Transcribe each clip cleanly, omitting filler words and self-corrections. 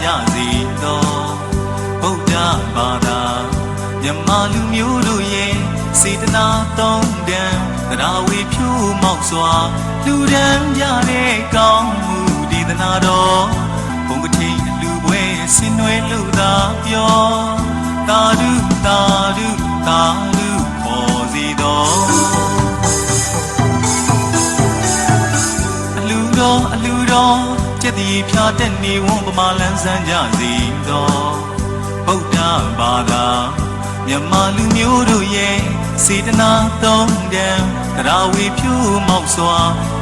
ကြစေတော့ဗုဒ္ဓဘာသာမြမလူမျိုးတို့ရဲ့စေတနာသုံးတန်တရားဝေဖြူမောက်စွာလူဒန်းကြတဲ့ကောင်းမှုဒေသနာတော်ဘုံကတိလူပွဲဆင်နွယ်လို့သာပြောသာဓုသာဓုသာဓုခေါ်စီတော်အလူတော်ကျက်တီဖြာတဲ့နေဝံပမာလန်းဆန်းကြစီတော်ဗုဒ္ဓဘာသာမြမလူမျိုးတို့ရဲ့စေတနာသုံးတန်တရားဝေဖြူမောက်စွာ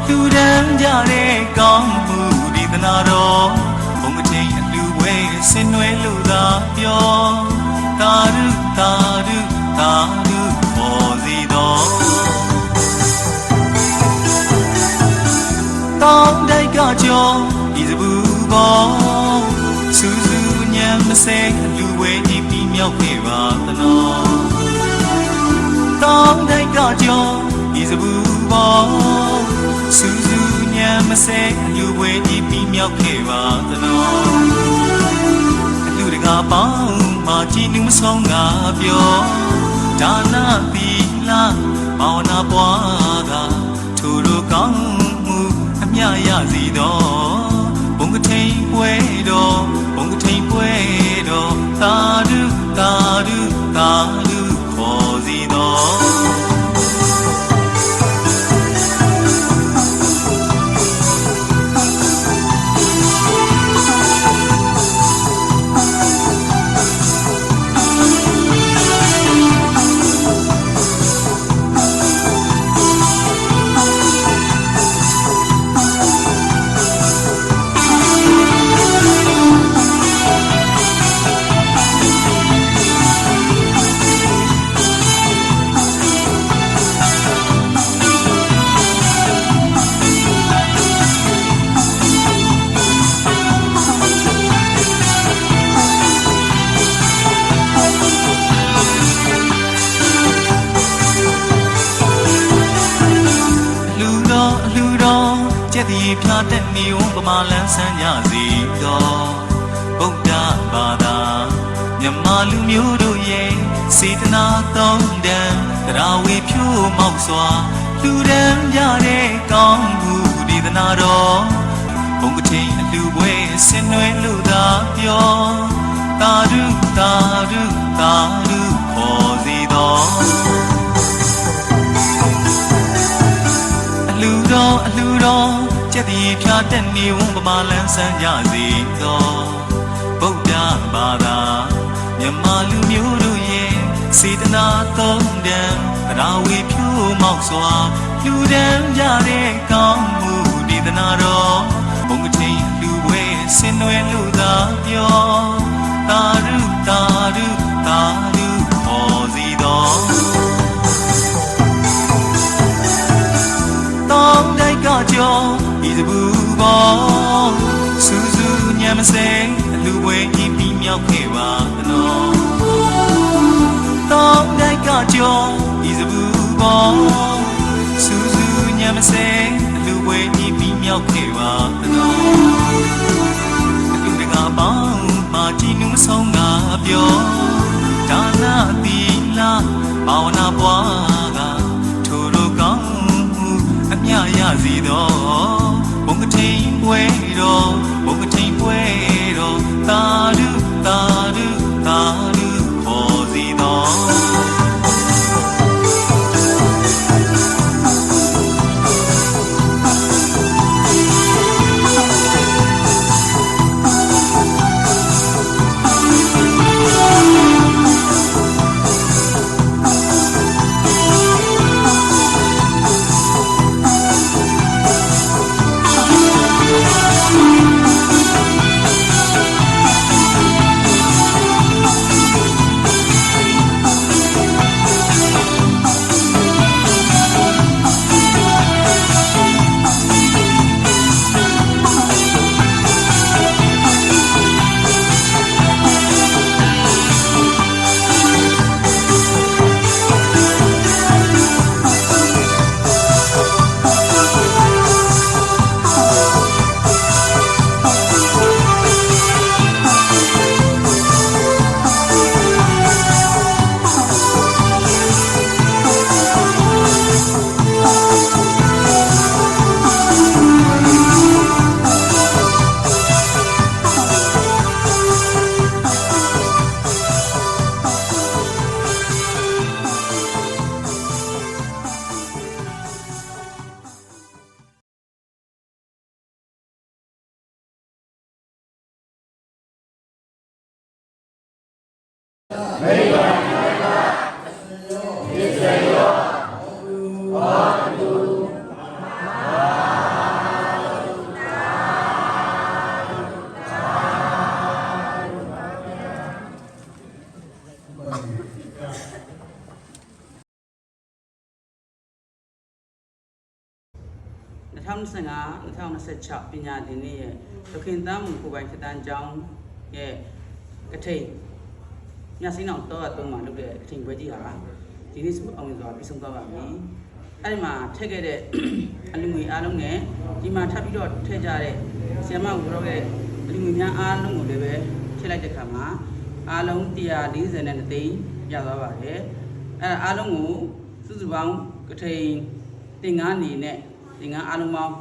လူဒန်းကြတဲ့ကောင်းမှုဒေသနာတော်ဘုံကတိအလူဝဲဆင်နွယ်လို့သာပြောသာဓုသာဓုသာဓုပေါ်စီတော်တောင်းတိုက်ကကြောဤစဘူးပေါ်စူးစူးညံမစဲလူဝဲဤပြီးမြောက်ခဲ့ပါသနော်တောင်းတိုက်ကကြောဤစဘူးပေါ်စူးစူးညံမစဲလူဝဲဤပြီးမြောက်ခဲ့ပါသနော်လူတကာပေါင်းမာကြည်နူးမဆုံးငါပြောဒါနသီလဘာဝနာပွားကသူတို့ကောင်းမှုအမြရစီတော်ဘုံကထိန်ပွဲတော်ဘုံကထိန်ပွဲတော်သာဓုသာဓုသာဓုခေါ်စီတော်ကျက်တီဖြာတဲ့နေဝံပမာလန်းဆန်းကြစီတော်ဗုဒ္ဓဘာသာမြမလူမျိုးတို့ရဲ့စေတနာသုံးတန်တရားဝေဖြူမောက်စွာလူဒန်းကြတဲ့ကောင်းမှုဒေသနာတော်ဘုံကတိအလူပွဲဆင်နွယ်လို့သာပြောသာဓုသာဓုသာဓုခေါ်စီတော်အလူတော်ကျက်တီဖြာတဲ့နေဝံပမာလန်းဆန်းကြစီတော်ဗုဒ္ဓဘာသာမြမလူမျိုးတို့ရဲ့စေတနာသုံးတန်တရားဝေဖြူမောက်စွာလူဒန်းကြတဲ့ကောင်းမှုဒေသနာတော်ဘုံကတိလူပွဲဆင်နွယ်လို့သာပြောသာဓုသာဓုသာဓုခေါ်စီတော်တောင်းတိုက်ကကြောဤစဘူးပေါ်စူးစူးညံမစဲလူဝဲဤပြီးမြောက်ခဲ့ပါသနော်တောင်းတိုက်ကကြောဤစဘူးပေါ်စူးစူးညံမစဲလူဝဲဤပြီးမြောက်ခဲ့ပါသနော်လူတကာပေါင်းမာကြည်နူးမဆုံးငါပြောဒါနသီလဘာဝနာပွားကသူတို့ကောင်းမှုအမြရစီတော်ဘုံကထိန်ပွဲတော်ဘုံကထိန်ပွဲတော်သာဓုသာဓုသာဓုခေါ်စီတော် 2025-2026 ပညာသင်နှစ်ရဲ့ဒုခင်တမ်းမှုကိုပိုင်ခေတ္တကျောင်းရဲ့ကထိန်ညစိမ်းအောင်တော့အသုံးမှာလုပ်တဲ့ကထိန်ပွဲကြီးဟာဒီနေ့ဆိုအောင်စွာပြီးဆုံးသွားပါပြီ။အဲ့ဒီမှာထည့်ခဲ့တဲ့အလူငွေအားလုံးနဲ့ဒီမှာထပ်ပြီးတော့ထည့်ကြတဲ့ဆီယမကိုတော့တဲ့အလူငွေများအားလုံးကိုလည်းပဲထည့်လိုက်တဲ့အခါမှာအားလုံး142သိန်းရသွားပါတယ်။အဲ့အားလုံးကိုစုစုပေါင်းကထိန်တင်ငါးနေနဲ့တင်ငါးအားလုံးပေါင်း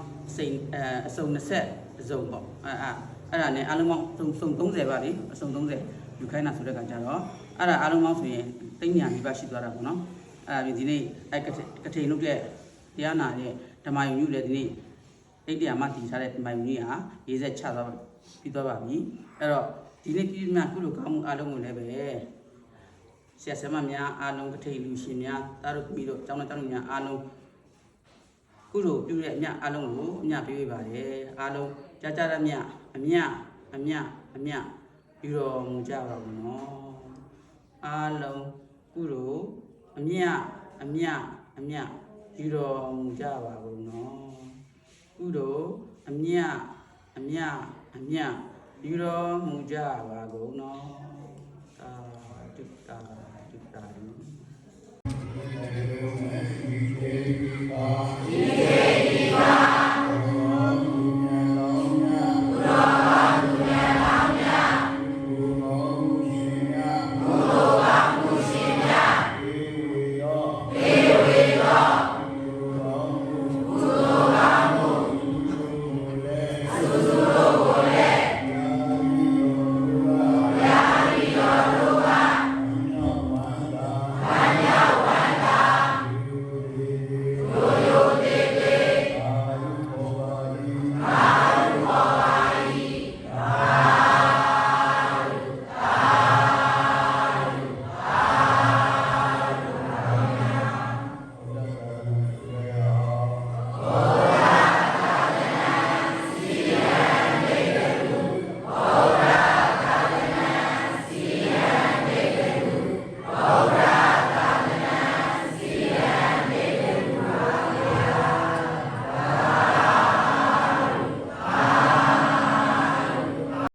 အစုံ20အစုံပေါ့အဲ့ဒါနဲ့အားလုံးပေါင်းစုံ30ပါလေအစုံ30ယူခိုင်းတာဆိုတဲ့ကကြတော့အဲ့ဒါအားလုံးပေါင်းဆိုရင်သိန်းညာလေးပါရှိသွားတာပေါ့နော်အဲ့ဒါဒီနေ့အဲ့ကထိန်လုပ်တဲ့တရားနာတဲ့ဓမ္မယုံကြီးလည်းဒီနေ့အိတ်တရားမှတည်ထားတဲ့ဓမ္မယုံကြီးဟာရေးဆက်ချသွားပြီးသွားပါပြီအဲ့တော့ဒီနေ့ပြည်မြကုလိုကောင်းမှုအားလုံးကိုလည်းပဲဆရာဆရာမများအားလုံးကထိန်လူရှင်များတားတို့ပြီးတော့ကျောင်းတော်များအားလုံးကုလိုပြုတဲ့အမြအားလုံးကိုအမြပေးပေးပါတယ်အားလုံးကြားကြရမြအမြယူတော်မူကြပါဘူးနော်အားလုံးကုလိုအမြယူတော်မူကြပါဘူးနော်ကုလိုအမြယူတော်မူကြပါဘူးနော်